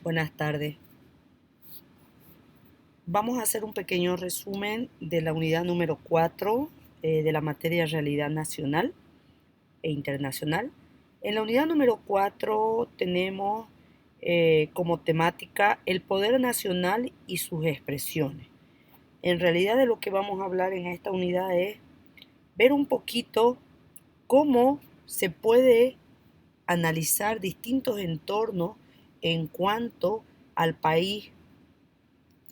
Buenas tardes. Vamos a hacer un pequeño resumen de la unidad número 4 de la materia Realidad Nacional e Internacional. En la unidad número 4 tenemos como temática el poder nacional y sus expresiones. En realidad de lo que vamos a hablar en esta unidad es ver un poquito cómo se puede analizar distintos entornos en cuanto al país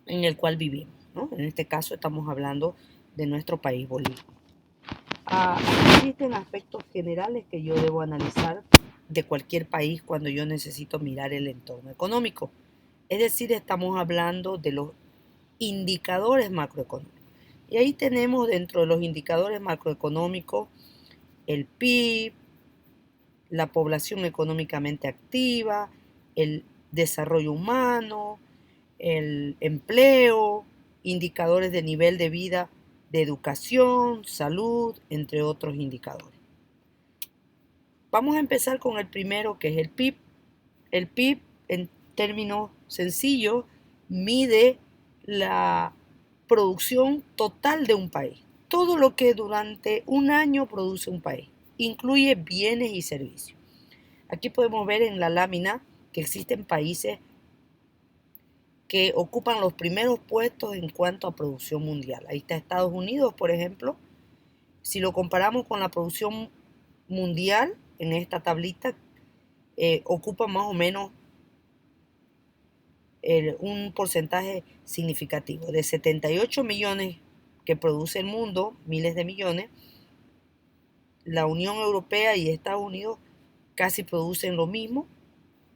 en el cual vivimos, ¿no? En este caso estamos hablando de nuestro país, Bolivia. Existen aspectos generales que yo debo analizar de cualquier país cuando yo necesito mirar el entorno económico. Es decir, estamos hablando de los indicadores macroeconómicos. Y ahí tenemos dentro de los indicadores macroeconómicos el PIB, la población económicamente activa, el desarrollo humano, el empleo, indicadores de nivel de vida, de educación, salud, entre otros indicadores. Vamos a empezar con el primero, que es el PIB. El PIB, en términos sencillos, mide la producción total de un país. Todo lo que durante un año produce un país. Incluye bienes y servicios. Aquí podemos ver en la lámina que existen países que ocupan los primeros puestos en cuanto a producción mundial. Ahí está Estados Unidos, por ejemplo. Si lo comparamos con la producción mundial, en esta tablita, ocupa más o menos un porcentaje significativo. De 78 millones que produce el mundo, miles de millones, la Unión Europea y Estados Unidos casi producen lo mismo,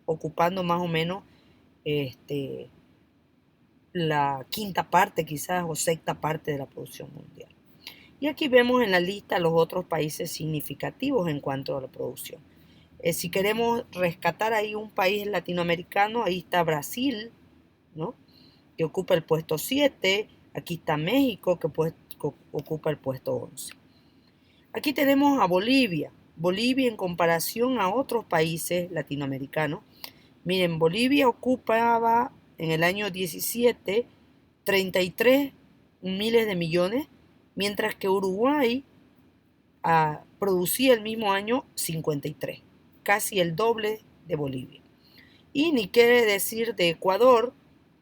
ocupando más o menos la quinta parte quizás o sexta parte de la producción mundial. Y aquí vemos en la lista los otros países significativos en cuanto a la producción. Si queremos rescatar ahí un país latinoamericano, ahí está Brasil, ¿no?, que ocupa el puesto 7. Aquí está México, que ocupa el puesto 11. Aquí tenemos a Bolivia. Bolivia en comparación a otros países latinoamericanos. Miren, Bolivia ocupaba en el año 17 33 miles de millones, mientras que Uruguay producía el mismo año 53, casi el doble de Bolivia. Y ni quiere decir de Ecuador,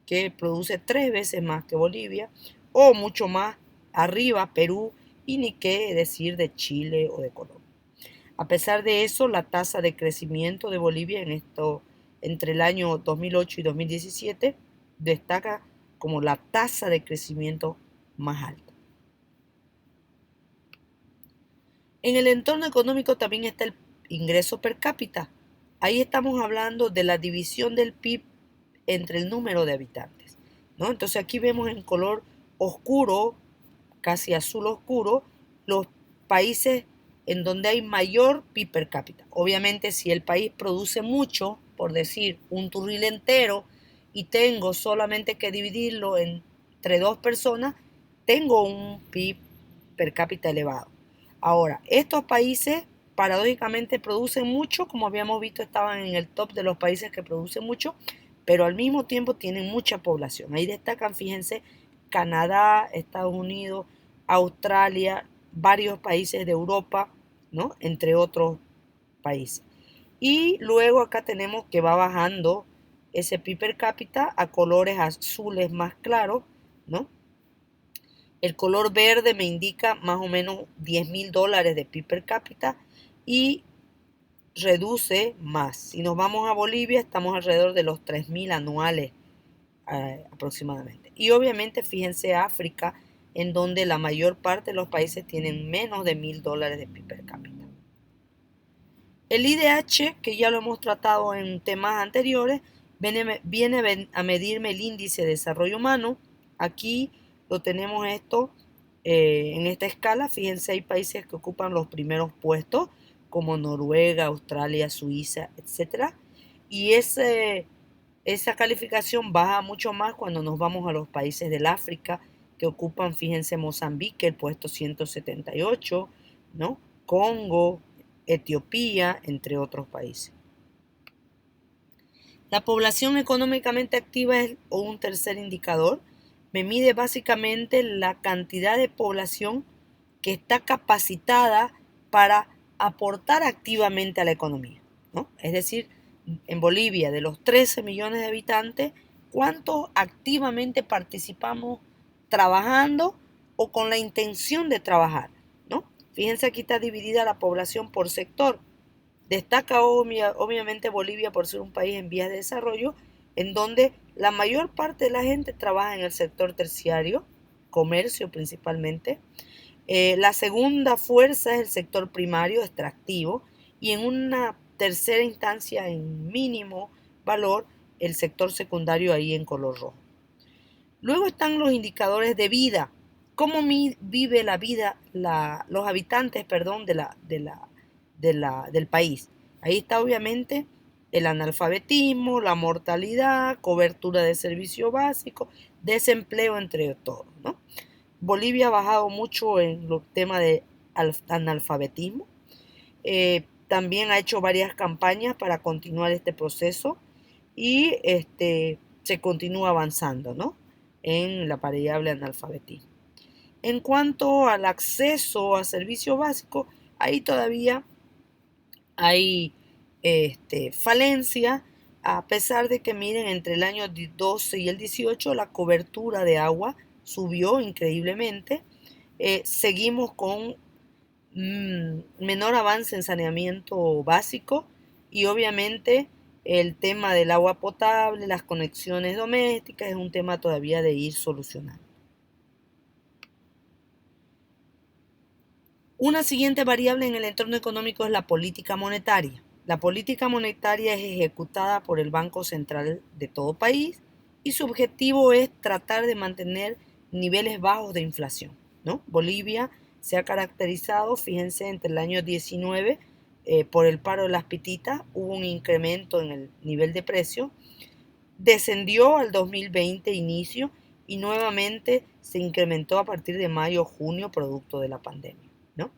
que produce 3 veces más que Bolivia, o mucho más arriba Perú, y ni qué decir de Chile o de Colombia. A pesar de eso, la tasa de crecimiento de Bolivia entre el año 2008 y 2017 destaca como la tasa de crecimiento más alta. En el entorno económico también está el ingreso per cápita. Ahí estamos hablando de la división del PIB entre el número de habitantes, ¿no? Entonces aquí vemos en color oscuro, casi azul oscuro, los países en donde hay mayor PIB per cápita. Obviamente, si el país produce mucho, por decir un turril entero, y tengo solamente que dividirlo entre 2 personas, tengo un PIB per cápita elevado. Ahora, estos países paradójicamente producen mucho, como habíamos visto, estaban en el top de los países que producen mucho, pero al mismo tiempo tienen mucha población. Ahí destacan, fíjense, Canadá, Estados Unidos, Australia, varios países de Europa, ¿no?, entre otros países. Y luego acá tenemos que va bajando ese PIB per cápita a colores azules más claros, ¿no? El color verde me indica más o menos $10,000 de PIB per cápita y reduce más. Si nos vamos a Bolivia, estamos alrededor de los 3,000 anuales aproximadamente. Y obviamente fíjense África, en donde la mayor parte de los países tienen menos de $1,000 de PIB per cápita. El IDH, que ya lo hemos tratado en temas anteriores, viene a medirme el índice de desarrollo humano. Aquí lo tenemos esto en esta escala. Fíjense, hay países que ocupan los primeros puestos, como Noruega, Australia, Suiza, etc. Y esa calificación baja mucho más cuando nos vamos a los países del África, que ocupan, fíjense, Mozambique, el puesto 178, ¿no?, Congo, Etiopía, entre otros países. La población económicamente activa es un tercer indicador. Me mide básicamente la cantidad de población que está capacitada para aportar activamente a la economía, ¿no? Es decir, en Bolivia, de los 13 millones de habitantes, ¿cuántos activamente participamos trabajando o con la intención de trabajar, ¿no? Fíjense, aquí está dividida la población por sector. Destaca obviamente Bolivia por ser un país en vías de desarrollo, en donde la mayor parte de la gente trabaja en el sector terciario, comercio principalmente. La segunda fuerza es el sector primario extractivo y en una tercera instancia en mínimo valor el sector secundario ahí en color rojo. Luego están los indicadores de vida. ¿Cómo vive la vida los habitantes, perdón, del país? Ahí está obviamente el analfabetismo, la mortalidad, cobertura de servicio básico, desempleo, entre todos, ¿no? Bolivia ha bajado mucho en los temas de analfabetismo. También ha hecho varias campañas para continuar este proceso y se continúa avanzando, ¿no? En la variable analfabetismo. En cuanto al acceso a servicios básicos, ahí todavía hay falencia, a pesar de que miren, entre el año 12 y el 18 la cobertura de agua subió increíblemente. Seguimos con menor avance en saneamiento básico y obviamente el tema del agua potable, las conexiones domésticas es un tema todavía de ir solucionando. Una siguiente variable en el entorno económico es la política monetaria. La política monetaria es ejecutada por el Banco Central de todo país y su objetivo es tratar de mantener niveles bajos de inflación, ¿no? Bolivia se ha caracterizado, fíjense, entre el año 19 por el paro de las pititas, hubo un incremento en el nivel de precio, descendió al 2020 inicio y nuevamente se incrementó a partir de mayo junio producto de la pandemia, ¿no?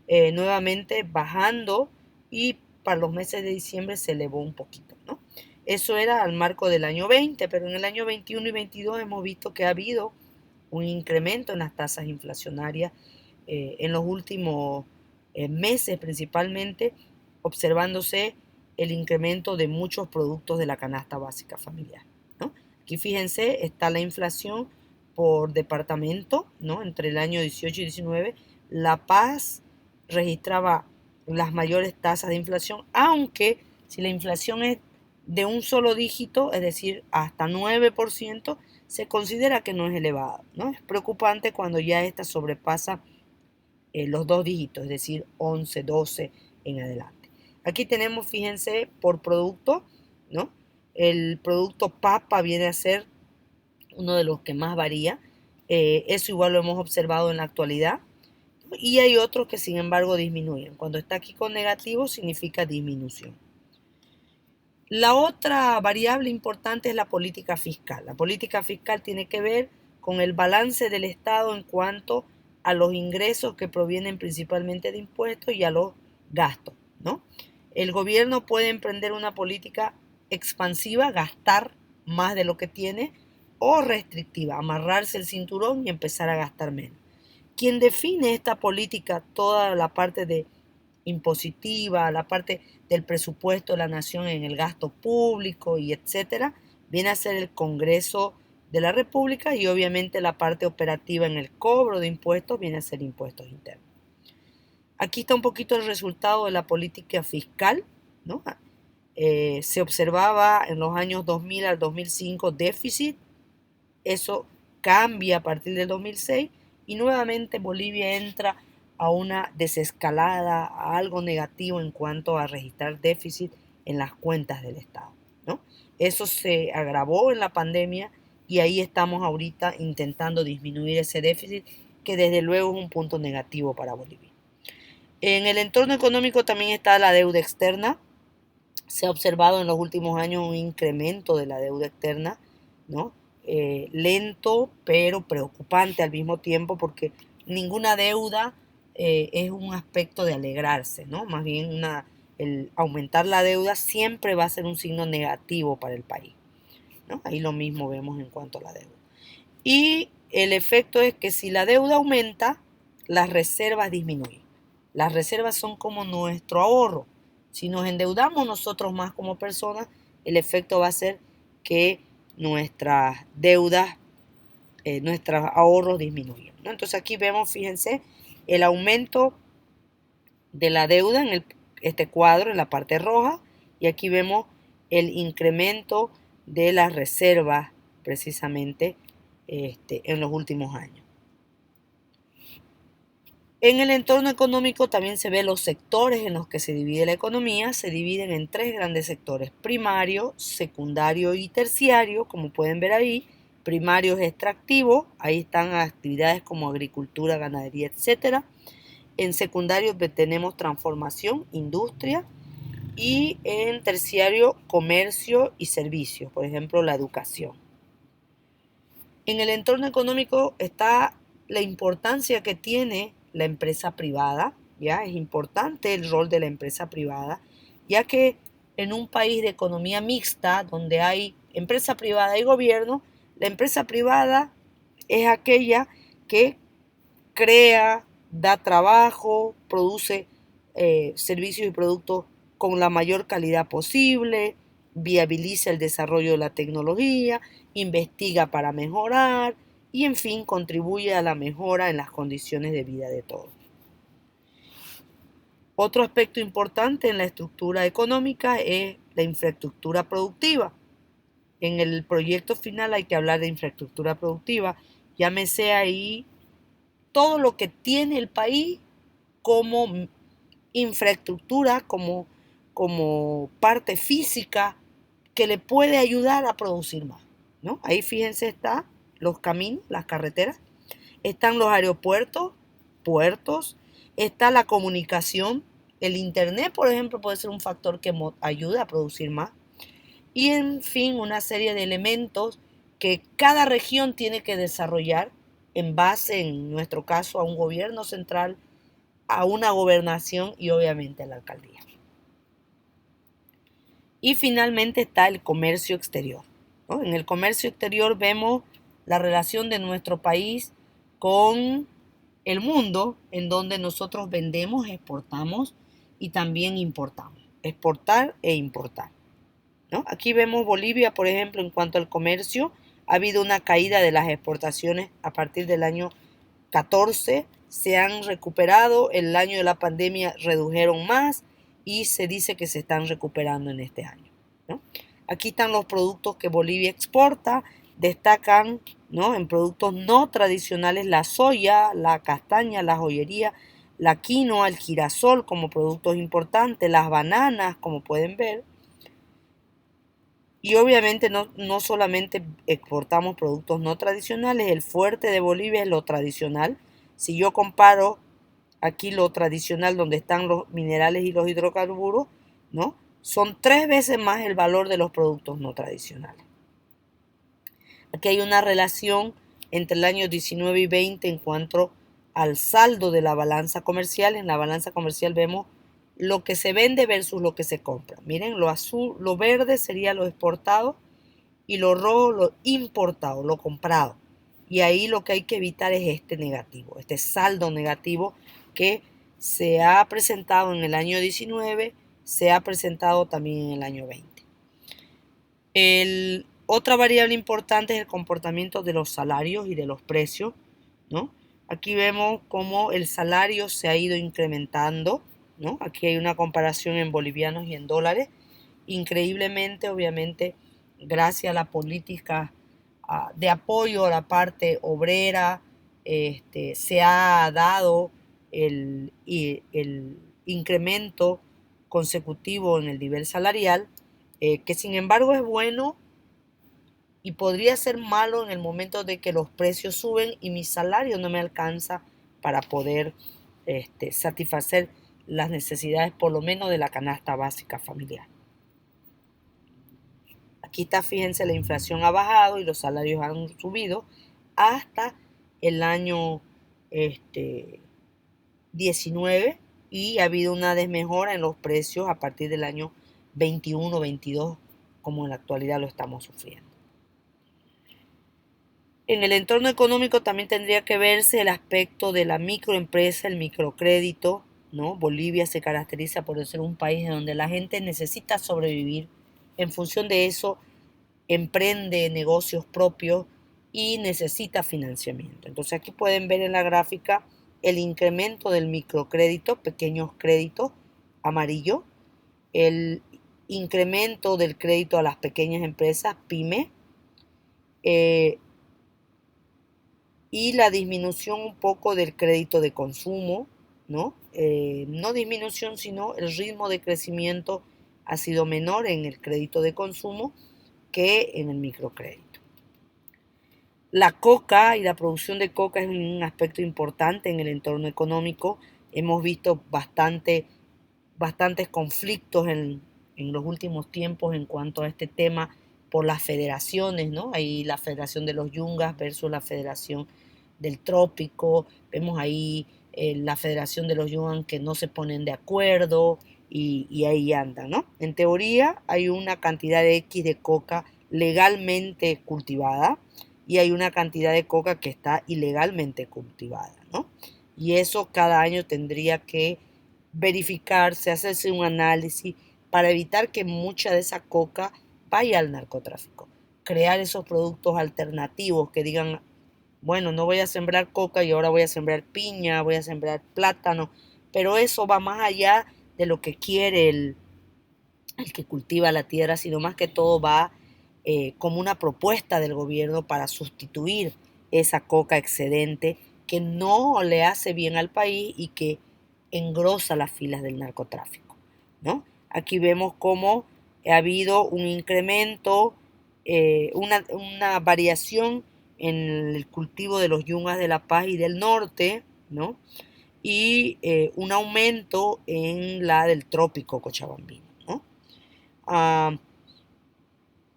Nuevamente bajando y para los meses de diciembre se elevó un poquito, ¿no? Eso era al marco del año 20, pero en el año 21 y 22 hemos visto que ha habido un incremento en las tasas inflacionarias en los últimos meses principalmente, observándose el incremento de muchos productos de la canasta básica familiar, ¿no? Aquí fíjense, está la inflación por departamento, ¿no? Entre el año 18 y 19, La Paz registraba las mayores tasas de inflación, aunque si la inflación es de un solo dígito, es decir, hasta 9%, se considera que no es elevada, ¿no? Es preocupante cuando ya esta sobrepasa los dos dígitos, es decir, 11, 12 en adelante. Aquí tenemos, fíjense, por producto, ¿no? El producto papa viene a ser uno de los que más varía. Eso igual lo hemos observado en la actualidad. Y hay otros que sin embargo disminuyen. Cuando está aquí con negativo significa disminución. La otra variable importante es la política fiscal. La política fiscal tiene que ver con el balance del Estado en cuanto a los ingresos que provienen principalmente de impuestos y a los gastos, ¿no? El gobierno puede emprender una política expansiva, gastar más de lo que tiene, o restrictiva, amarrarse el cinturón y empezar a gastar menos. Quien define esta política, toda la parte de impositiva, la parte del presupuesto de la nación en el gasto público y etcétera, viene a ser el Congreso de la República y obviamente la parte operativa en el cobro de impuestos viene a ser impuestos internos. Aquí está un poquito el resultado de la política fiscal, ¿no? Se observaba en los años 2000 al 2005 déficit, eso cambia a partir del 2006 y nuevamente Bolivia entra a una desescalada, a algo negativo en cuanto a registrar déficit en las cuentas del Estado, ¿no? Eso se agravó en la pandemia y ahí estamos ahorita intentando disminuir ese déficit que desde luego es un punto negativo para Bolivia. En el entorno económico también está la deuda externa. Se ha observado en los últimos años un incremento de la deuda externa, ¿no? Lento pero preocupante al mismo tiempo porque ninguna deuda es un aspecto de alegrarse, ¿no? Más bien el aumentar la deuda siempre va a ser un signo negativo para el país, ¿no? Ahí lo mismo vemos en cuanto a la deuda. Y el efecto es que si la deuda aumenta, las reservas disminuyen. Las reservas son como nuestro ahorro. Si nos endeudamos nosotros más como personas, el efecto va a ser que nuestras deudas, nuestros ahorros disminuyen, ¿no? Entonces aquí vemos, fíjense, el aumento de la deuda en este cuadro, en la parte roja, y aquí vemos el incremento de las reservas precisamente en los últimos años. En el entorno económico también se ve los sectores en los que se divide la economía. Se dividen en tres grandes sectores: primario, secundario y terciario, como pueden ver ahí. Primario es extractivo, ahí están actividades como agricultura, ganadería, etc. En secundario tenemos transformación, industria, y en terciario comercio y servicios, por ejemplo la educación. En el entorno económico está la importancia que tiene la empresa privada, ¿ya? Es importante el rol de la empresa privada, ya que en un país de economía mixta, donde hay empresa privada y gobierno, la empresa privada es aquella que crea, da trabajo, produce servicios y productos con la mayor calidad posible, viabiliza el desarrollo de la tecnología, investiga para mejorar y, en fin, contribuye a la mejora en las condiciones de vida de todos. Otro aspecto importante en la estructura económica es la infraestructura productiva. En el proyecto final hay que hablar de infraestructura productiva, llámese ahí todo lo que tiene el país como infraestructura, como parte física que le puede ayudar a producir más, ¿no? Ahí fíjense está los caminos, las carreteras, están los aeropuertos, puertos, está la comunicación, el internet, por ejemplo, puede ser un factor que ayude a producir más, y en fin, una serie de elementos que cada región tiene que desarrollar en base, en nuestro caso, a un gobierno central, a una gobernación y obviamente a la alcaldía. Y finalmente está el comercio exterior, ¿no? En el comercio exterior vemos la relación de nuestro país con el mundo, en donde nosotros vendemos, exportamos y también importamos. Exportar e importar, ¿no? Aquí vemos Bolivia, por ejemplo, en cuanto al comercio, ha habido una caída de las exportaciones a partir del año 14, se han recuperado, el año de la pandemia redujeron más y se dice que se están recuperando en este año, ¿no? Aquí están los productos que Bolivia exporta, destacan, ¿no?, en productos no tradicionales la soya, la castaña, la joyería, la quinoa, el girasol como productos importantes, las bananas, como pueden ver. Y obviamente no solamente exportamos productos no tradicionales, el fuerte de Bolivia es lo tradicional. Si yo comparo aquí lo tradicional donde están los minerales y los hidrocarburos, ¿no?, son 3 veces más el valor de los productos no tradicionales. Aquí hay una relación entre el año 19 y 20 en cuanto al saldo de la balanza comercial. En la balanza comercial vemos lo que se vende versus lo que se compra. Miren, lo azul, lo verde sería lo exportado y lo rojo lo importado, lo comprado. Y ahí lo que hay que evitar es este negativo, este saldo negativo que se ha presentado en el año 19, se ha presentado también en el año 20. Otra variable importante es el comportamiento de los salarios y de los precios, ¿no? Aquí vemos cómo el salario se ha ido incrementando, ¿no? Aquí hay una comparación en bolivianos y en dólares. Increíblemente, obviamente, gracias a la política de apoyo a la parte obrera, se ha dado el incremento consecutivo en el nivel salarial, que sin embargo es bueno y podría ser malo en el momento de que los precios suben y mi salario no me alcanza para poder satisfacer las necesidades por lo menos de la canasta básica familiar. Aquí está, fíjense, la inflación ha bajado y los salarios han subido hasta el año 19 y ha habido una desmejora en los precios a partir del año 21-22, como en la actualidad lo estamos sufriendo. En el entorno económico también tendría que verse el aspecto de la microempresa, el microcrédito, ¿no? Bolivia se caracteriza por ser un país donde la gente necesita sobrevivir. En función de eso, emprende negocios propios y necesita financiamiento. Entonces aquí pueden ver en la gráfica el incremento del microcrédito, pequeños créditos, amarillo, el incremento del crédito a las pequeñas empresas, pyme, eh, y la disminución un poco del crédito de consumo, ¿no? No disminución, sino el ritmo de crecimiento ha sido menor en el crédito de consumo que en el microcrédito. La coca y la producción de coca es un aspecto importante en el entorno económico. Hemos visto bastantes conflictos en los últimos tiempos en cuanto a este tema por las federaciones, ¿no? Hay la Federación de los Yungas versus la Federación del Trópico. Vemos ahí la Federación de los Yungas que no se ponen de acuerdo y ahí andan, ¿no? En teoría hay una cantidad de X de coca legalmente cultivada y hay una cantidad de coca que está ilegalmente cultivada, ¿no? Y eso cada año tendría que verificarse, hacerse un análisis para evitar que mucha de esa coca vaya al narcotráfico. Crear esos productos alternativos que digan, bueno, no voy a sembrar coca y ahora voy a sembrar piña, voy a sembrar plátano, pero eso va más allá de lo que quiere el que cultiva la tierra, sino más que todo va como una propuesta del gobierno para sustituir esa coca excedente que no le hace bien al país y que engrosa las filas del narcotráfico, ¿no? Aquí vemos cómo ha habido un incremento, una variación en el cultivo de los yungas de La Paz y del norte, ¿no? Y un aumento en la del trópico cochabambino, ¿no? Ah,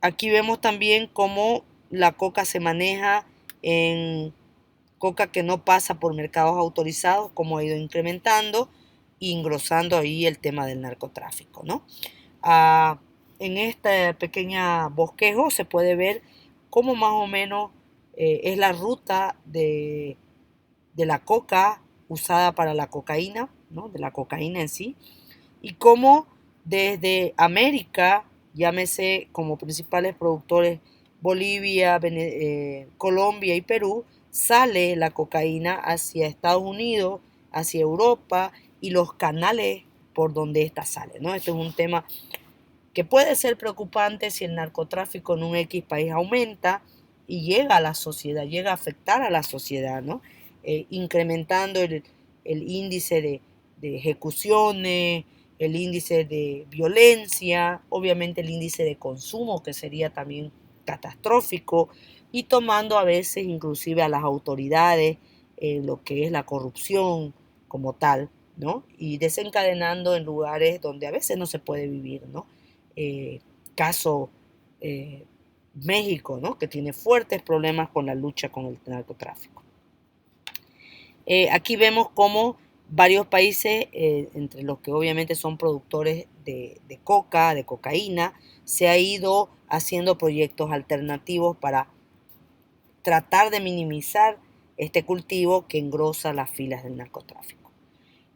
aquí vemos también cómo la coca se maneja en coca que no pasa por mercados autorizados, como ha ido incrementando y engrosando ahí el tema del narcotráfico, ¿no? Ah, en este pequeño bosquejo se puede ver cómo más o menos es la ruta de la coca usada para la cocaína, ¿no? De la cocaína en sí, y cómo desde América, llámese como principales productores Bolivia, Colombia y Perú, sale la cocaína hacia Estados Unidos, hacia Europa y los canales por donde ésta sale, ¿no? Este es un tema que puede ser preocupante si el narcotráfico en un X país aumenta y llega a la sociedad, llega a afectar a la sociedad, ¿no? Incrementando el índice de ejecuciones, el índice de violencia, obviamente el índice de consumo, que sería también catastrófico, y tomando a veces inclusive a las autoridades lo que es la corrupción como tal, ¿no? Y desencadenando en lugares donde a veces no se puede vivir, ¿no? eh, caso eh, México, ¿no? Que tiene fuertes problemas con la lucha con el narcotráfico. Aquí vemos cómo varios países, entre los que obviamente son productores de coca, de cocaína, se ha ido haciendo proyectos alternativos para tratar de minimizar este cultivo que engrosa las filas del narcotráfico.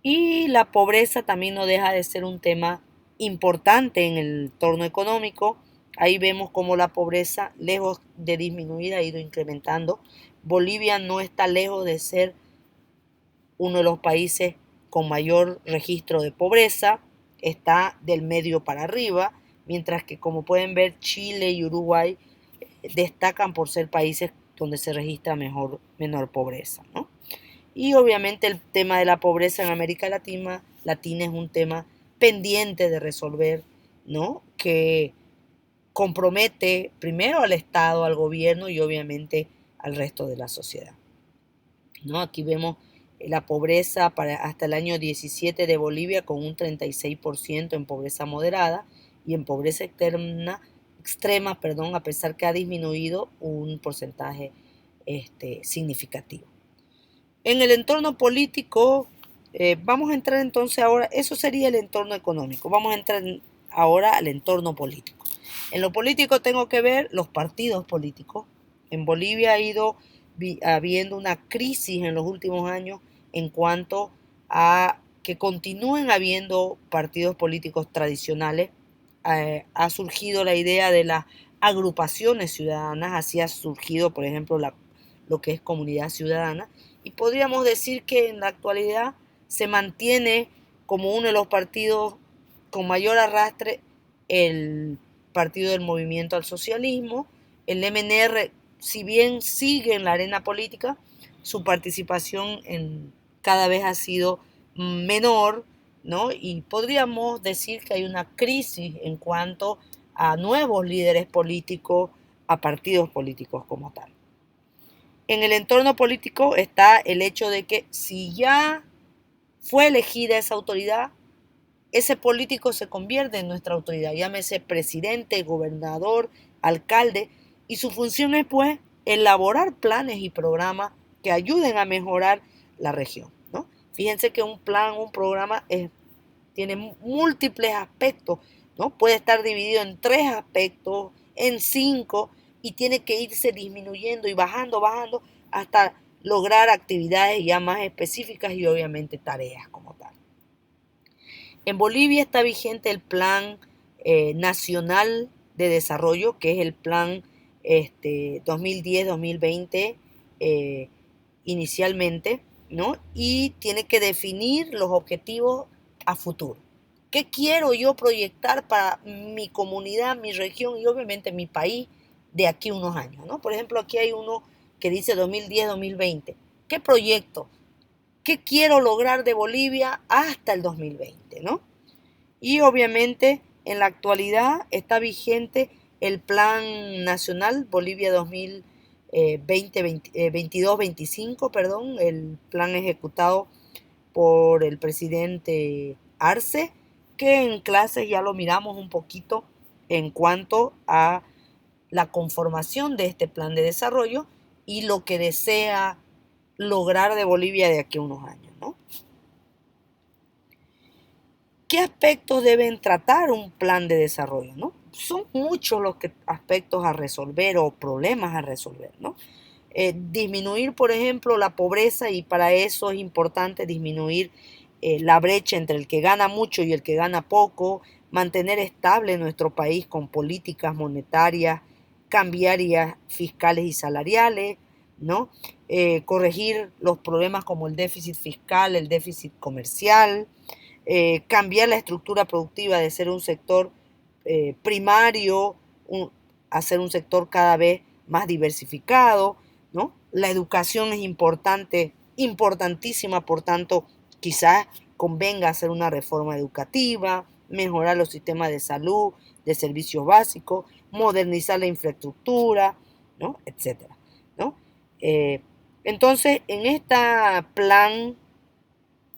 Y la pobreza también no deja de ser un tema importante en el entorno económico. Ahí vemos cómo la pobreza, lejos de disminuir, ha ido incrementando. Bolivia no está lejos de ser uno de los países con mayor registro de pobreza, está del medio para arriba, mientras que como pueden ver Chile y Uruguay destacan por ser países donde se registra menor pobreza, ¿no? Y obviamente el tema de la pobreza en América Latina es un tema pendiente de resolver, ¿no? Que compromete primero al Estado, al gobierno y obviamente al resto de la sociedad, ¿no? Aquí vemos la pobreza hasta el año 17 de Bolivia con un 36% en pobreza moderada y en pobreza extrema, perdón, a pesar que ha disminuido un porcentaje significativo. En el entorno político Vamos a entrar entonces ahora, eso sería el entorno económico, vamos a entrar ahora al entorno político. En lo político tengo que ver los partidos políticos. En Bolivia ha ido habiendo una crisis en los últimos años en cuanto a que continúen habiendo partidos políticos tradicionales. Ha surgido la idea de las agrupaciones ciudadanas, así ha surgido, por ejemplo, lo que es comunidad ciudadana, y podríamos decir que en la actualidad se mantiene como uno de los partidos con mayor arrastre el Partido del Movimiento al Socialismo. El MNR, si bien sigue en la arena política, su participación cada vez ha sido menor, ¿no? Y podríamos decir que hay una crisis en cuanto a nuevos líderes políticos, a partidos políticos como tal. En el entorno político está el hecho de que si ya fue elegida esa autoridad, ese político se convierte en nuestra autoridad, llámese presidente, gobernador, alcalde, y su función es pues elaborar planes y programas que ayuden a mejorar la región, ¿no? Fíjense que un plan, un programa tiene múltiples aspectos, ¿no? Puede estar dividido en 3 aspectos, en 5, y tiene que irse disminuyendo y bajando, bajando, hasta lograr actividades ya más específicas y obviamente tareas como tal. En Bolivia está vigente el Plan Nacional de Desarrollo, que es el Plan 2010-2020 inicialmente, ¿no? Y tiene que definir los objetivos a futuro. ¿Qué quiero yo proyectar para mi comunidad, mi región y obviamente mi país de aquí a unos años, ¿no? Por ejemplo, aquí hay uno que dice 2010-2020. ¿Qué proyecto? ¿Qué quiero lograr de Bolivia hasta el 2020, ¿no? Y obviamente en la actualidad está vigente el Plan Nacional Bolivia 2022-25, perdón, el plan ejecutado por el presidente Arce, que en clases ya lo miramos un poquito en cuanto a la conformación de este plan de desarrollo y lo que desea lograr de Bolivia de aquí a unos años, ¿no? ¿Qué aspectos deben tratar un plan de desarrollo, no? Son muchos los aspectos a resolver o problemas a resolver, ¿no? Disminuir, por ejemplo, la pobreza, y para eso es importante disminuir la brecha entre el que gana mucho y el que gana poco, mantener estable nuestro país con políticas monetarias, cambiarias, fiscales y salariales, ¿no? Corregir los problemas como el déficit fiscal, el déficit comercial, cambiar la estructura productiva de ser un sector primario a ser un sector cada vez más diversificado, ¿no? La educación es importante, importantísima, por tanto, quizás convenga hacer una reforma educativa, mejorar los sistemas de salud, de servicios básicos, modernizar la infraestructura, ¿no? Etcétera, ¿no? Entonces, en este plan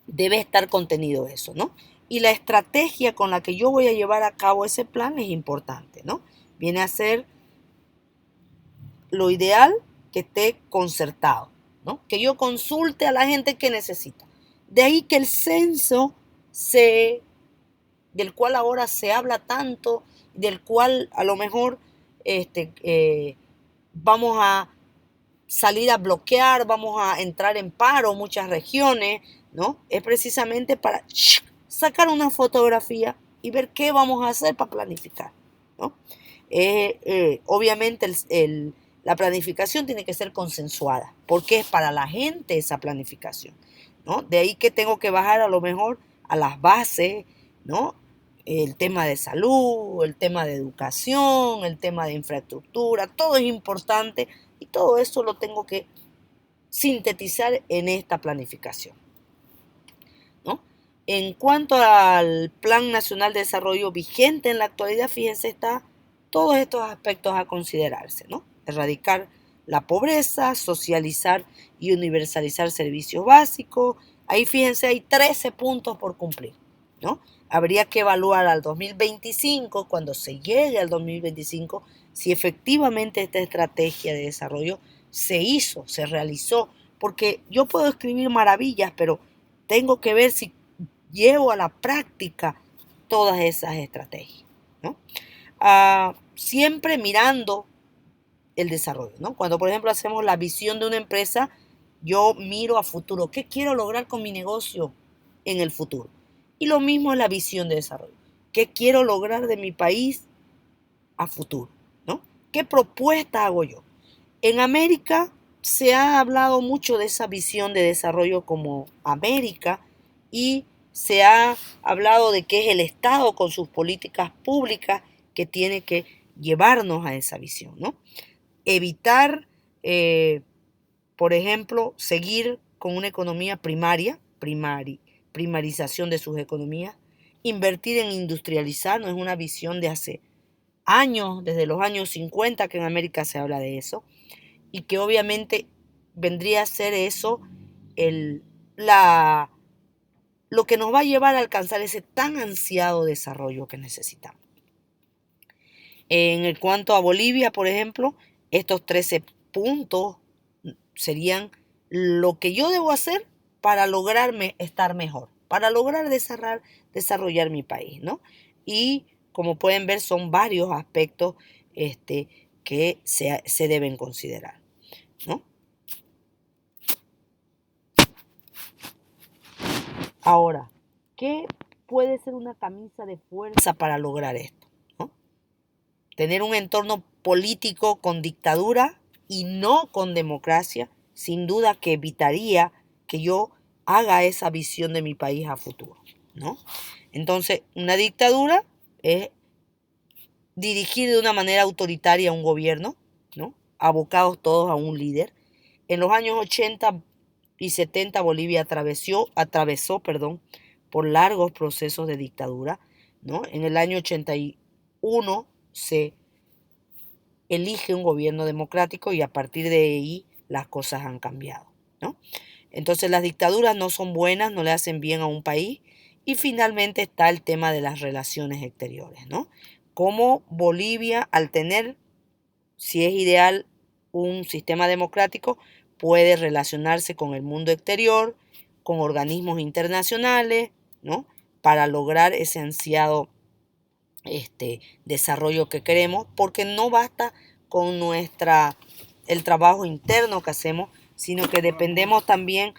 debe estar contenido eso, ¿no? Y la estrategia con la que yo voy a llevar a cabo ese plan es importante, ¿no? Viene a ser lo ideal que esté concertado, ¿no? Que yo consulte a la gente que necesita. De ahí que el censo del cual ahora se habla tanto, del cual a lo mejor vamos a salir a bloquear, vamos a entrar en paro muchas regiones, ¿no? Es precisamente para sacar una fotografía y ver qué vamos a hacer para planificar, ¿no? Obviamente la planificación tiene que ser consensuada, porque es para la gente esa planificación, ¿no? De ahí que tengo que bajar a lo mejor a las bases, ¿no? El tema de salud, el tema de educación, el tema de infraestructura, todo es importante y todo eso lo tengo que sintetizar en esta planificación, ¿no? En cuanto al Plan Nacional de Desarrollo vigente en la actualidad, fíjense, está todos estos aspectos a considerarse, ¿no? Erradicar la pobreza, socializar y universalizar servicios básicos. Ahí fíjense, hay 13 puntos por cumplir, ¿no? Habría que evaluar al 2025, cuando se llegue al 2025, si efectivamente esta estrategia de desarrollo se hizo, se realizó, porque yo puedo escribir maravillas, pero tengo que ver si llevo a la práctica todas esas estrategias, ¿no? Siempre mirando el desarrollo, ¿no? Cuando, por ejemplo, hacemos la visión de una empresa, yo miro a futuro, ¿qué quiero lograr con mi negocio en el futuro? Y lo mismo es la visión de desarrollo, ¿qué quiero lograr de mi país a futuro, ¿no? ¿Qué propuesta hago yo? En América se ha hablado mucho de esa visión de desarrollo como América y se ha hablado de que es el Estado con sus políticas públicas que tiene que llevarnos a esa visión, ¿no? Evitar, por ejemplo, seguir con una economía primarización de sus economías, invertir en industrializar, no es una visión de hace años, desde los años 50 que en América se habla de eso, y que obviamente vendría a ser eso lo que nos va a llevar a alcanzar ese tan ansiado desarrollo que necesitamos. En cuanto a Bolivia, por ejemplo, estos 13 puntos serían lo que yo debo hacer para lograrme estar mejor, para lograr desarrollar mi país, ¿no? Y como pueden ver, son varios aspectos que se deben considerar, ¿no? Ahora, ¿qué puede ser una camisa de fuerza para lograr esto? ¿No? Tener un entorno político con dictadura y no con democracia, sin duda que evitaría que yo haga esa visión de mi país a futuro, ¿no? Entonces, una dictadura es dirigir de una manera autoritaria a un gobierno, ¿no? Abocados todos a un líder. En los años 80 y 70 Bolivia atravesó, por largos procesos de dictadura, ¿no? En el año 81 se elige un gobierno democrático y a partir de ahí las cosas han cambiado, ¿no? Entonces las dictaduras no son buenas, no le hacen bien a un país y finalmente está el tema de las relaciones exteriores, ¿no? Como Bolivia, al tener, si es ideal, un sistema democrático, puede relacionarse con el mundo exterior, con organismos internacionales, ¿no? Para lograr ese ansiado desarrollo que queremos, porque no basta con el trabajo interno que hacemos, sino que dependemos también,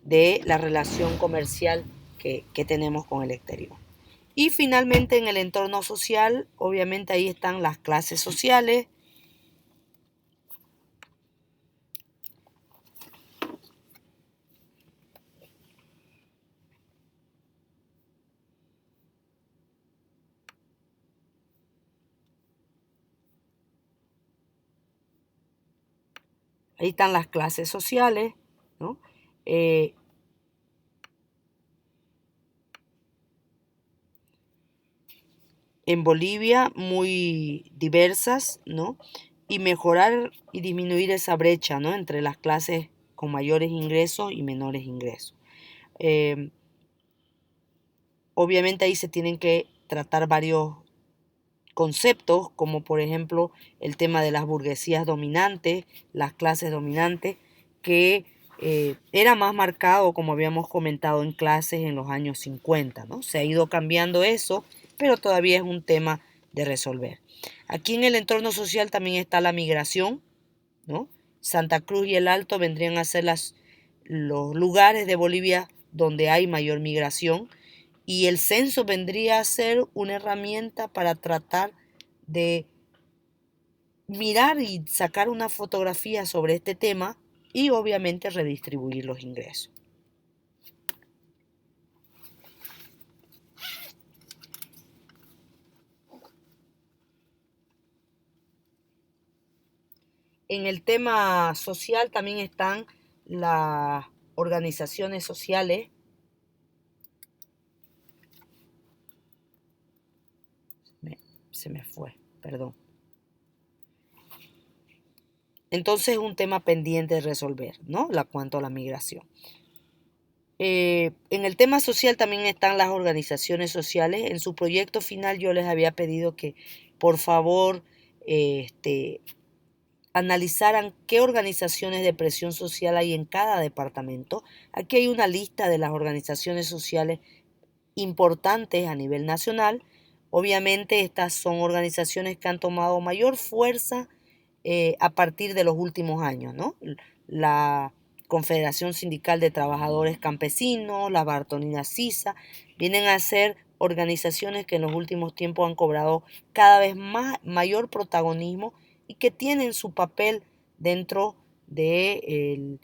de la relación comercial que tenemos con el exterior. Y finalmente en el entorno social, obviamente ahí están las clases sociales. Ahí están las clases sociales, ¿no? En Bolivia muy diversas, ¿no? Y mejorar y disminuir esa brecha, ¿no? Entre las clases con mayores ingresos y menores ingresos. Obviamente ahí se tienen que tratar varios conceptos, como por ejemplo el tema de las burguesías dominantes, las clases dominantes, que era más marcado, como habíamos comentado en clases en los años 50, ¿no? Se ha ido cambiando eso, pero todavía es un tema de resolver. Aquí en el entorno social también está la migración, ¿no? Santa Cruz y el Alto vendrían a ser los lugares de Bolivia donde hay mayor migración y el censo vendría a ser una herramienta para tratar de mirar y sacar una fotografía sobre este tema y obviamente redistribuir los ingresos. En el tema social también están las organizaciones sociales. Se me fue, perdón. Entonces es un tema pendiente de resolver, ¿no? Cuanto a la migración. En el tema social también están las organizaciones sociales. En su proyecto final yo les había pedido que por favor analizaran qué organizaciones de presión social hay en cada departamento. Aquí hay una lista de las organizaciones sociales importantes a nivel nacional. Obviamente estas son organizaciones que han tomado mayor fuerza a partir de los últimos años, ¿no? La Confederación Sindical de Trabajadores Campesinos, la Bartolina Sisa, vienen a ser organizaciones que en los últimos tiempos han cobrado cada vez mayor protagonismo y que tienen su papel dentro de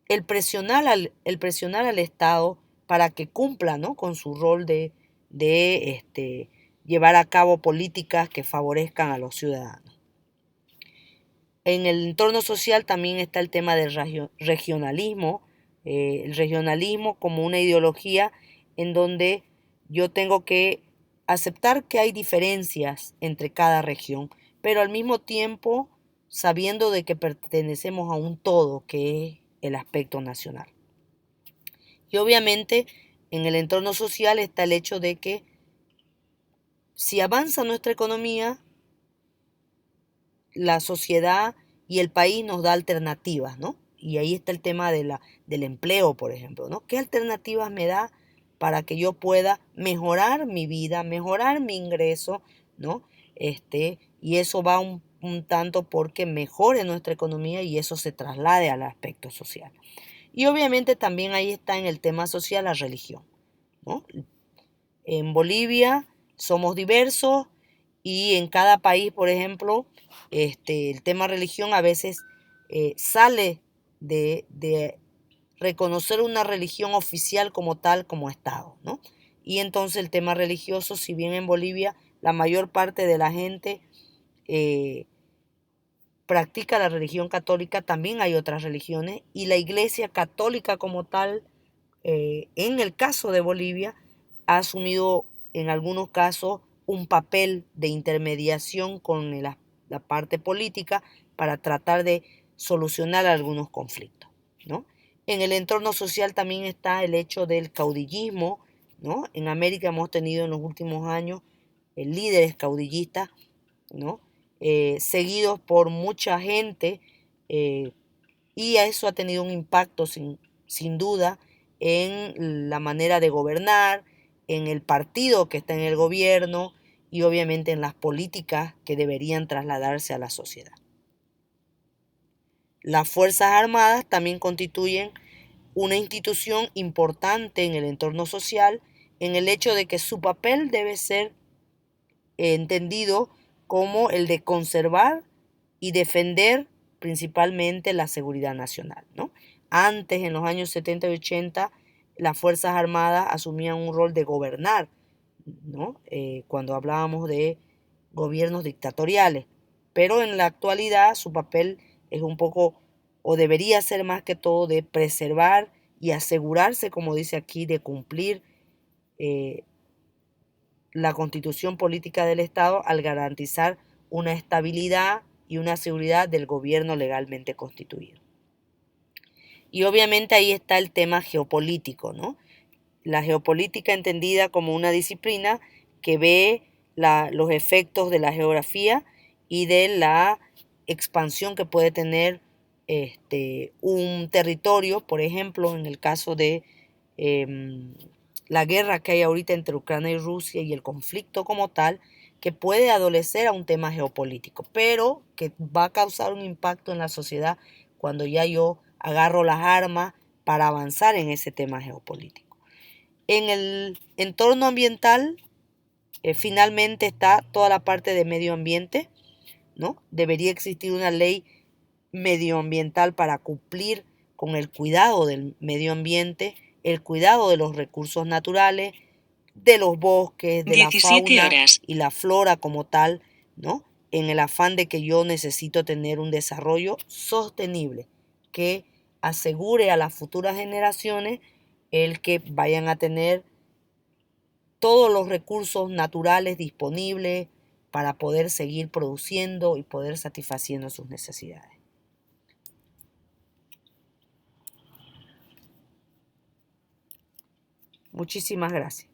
el presionar al Estado para que cumpla, ¿no?, con su rol de llevar a cabo políticas que favorezcan a los ciudadanos. En el entorno social también está el tema del regionalismo, el regionalismo como una ideología en donde yo tengo que aceptar que hay diferencias entre cada región, pero al mismo tiempo sabiendo de que pertenecemos a un todo, que es el aspecto nacional. Y obviamente en el entorno social está el hecho de que si avanza nuestra economía, la sociedad y el país nos da alternativas, ¿no? Y ahí está el tema del empleo, por ejemplo, ¿no? ¿Qué alternativas me da para que yo pueda mejorar mi vida, mejorar mi ingreso, ¿no? Y eso va un tanto porque mejore nuestra economía y eso se traslade al aspecto social. Y obviamente también ahí está en el tema social la religión, ¿no? En Bolivia somos diversos y en cada país, por ejemplo, el tema religión a veces sale de reconocer una religión oficial como tal, como Estado, ¿no? Y entonces el tema religioso, si bien en Bolivia la mayor parte de la gente practica la religión católica, también hay otras religiones y la Iglesia católica como tal, en el caso de Bolivia, ha asumido en algunos casos un papel de intermediación con la parte política para tratar de solucionar algunos conflictos, ¿no? En el entorno social también está el hecho del caudillismo, ¿no? En América hemos tenido en los últimos años líderes caudillistas, ¿no? Seguidos por mucha gente, eh, y a eso ha tenido un impacto sin duda en la manera de gobernar, en el partido que está en el gobierno y obviamente en las políticas que deberían trasladarse a la sociedad. Las Fuerzas Armadas también constituyen una institución importante en el entorno social en el hecho de que su papel debe ser entendido como el de conservar y defender principalmente la seguridad nacional, ¿no? Antes, en los años 70 y 80, las Fuerzas Armadas asumían un rol de gobernar, ¿no? Cuando hablábamos de gobiernos dictatoriales, pero en la actualidad su papel es un poco, o debería ser más que todo, de preservar y asegurarse, como dice aquí, de cumplir eh, la constitución política del Estado al garantizar una estabilidad y una seguridad del gobierno legalmente constituido. Y obviamente ahí está el tema geopolítico, ¿no? La geopolítica entendida como una disciplina que ve los efectos de la geografía y de la expansión que puede tener un territorio, por ejemplo, en el caso de la guerra que hay ahorita entre Ucrania y Rusia y el conflicto como tal, que puede adolecer a un tema geopolítico, pero que va a causar un impacto en la sociedad cuando ya yo agarro las armas para avanzar en ese tema geopolítico. En el entorno ambiental, finalmente está toda la parte de medio ambiente, ¿no? Debería existir una ley medioambiental para cumplir con el cuidado del medio ambiente, el cuidado de los recursos naturales, de los bosques, de la fauna y la flora como tal, ¿no? En el afán de que yo necesito tener un desarrollo sostenible que asegure a las futuras generaciones el que vayan a tener todos los recursos naturales disponibles para poder seguir produciendo y poder satisfaciendo sus necesidades. Muchísimas gracias.